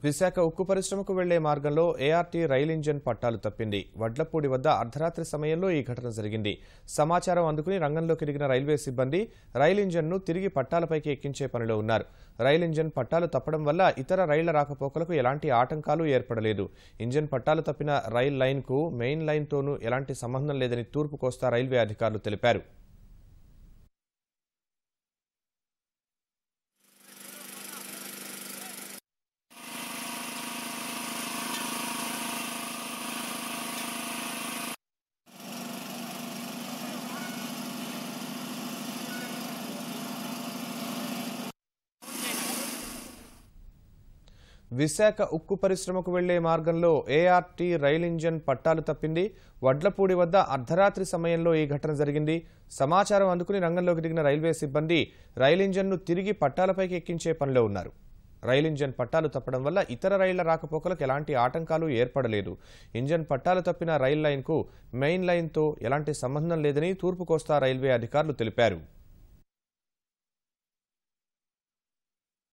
విశాఖ ఉక్కు పరిశ్రమకు వెళ్లే మార్గంలో ఏఆర్టీ రైల్ ఇంజన్ పట్టాలు తప్పింది. వడ్లపూడి వద్ద అర్ధరాత్రి సమయంలో ఈ ఘటన జరిగింది. సమాచారం అందుకుని రంగంలోకి దిగిన రైల్వే సిబ్బంది రైల్ ఇంజన్ను తిరిగి పట్టాలపైకి ఎక్కించే పనిలో ఉన్నారు. రైల్ ఇంజన్ పట్టాలు తప్పడం వల్ల ఇతర రైళ్ల రాకపోకలకు ఎలాంటి ఆటంకాలు ఏర్పడలేదు. ఇంజన్ పట్టాలు తప్పిన రైల్ లైన్కు మెయిన్ లైన్తోనూ ఎలాంటి సంబంధం లేదని తూర్పు కోస్తా రైల్వే అధికారులు తెలిపారు. విశాఖ ఉక్కు పరిశ్రమకు వెళ్లే మార్గంలో ఏఆర్టీ రైల్ ఇంజన్ పట్టాలు తప్పింది. వడ్లపూడి వద్ద అర్ధరాత్రి సమయంలో ఈ ఘటన జరిగింది. సమాచారం అందుకుని రంగంలోకి దిగిన రైల్వే సిబ్బంది రైల్ ఇంజన్ను తిరిగి పట్టాలపైకి ఎక్కించే పనిలో ఉన్నారు. రైల్ ఇంజన్ పట్టాలు తప్పడం వల్ల ఇతర రైళ్ల రాకపోకలకు ఎలాంటి ఆటంకాలు ఏర్పడలేదు. ఇంజన్ పట్టాలు తప్పిన రైల్ లైన్కు మెయిన్ లైన్తో ఎలాంటి సంబంధం లేదని తూర్పు కోస్తా రైల్వే అధికారులు తెలిపారు.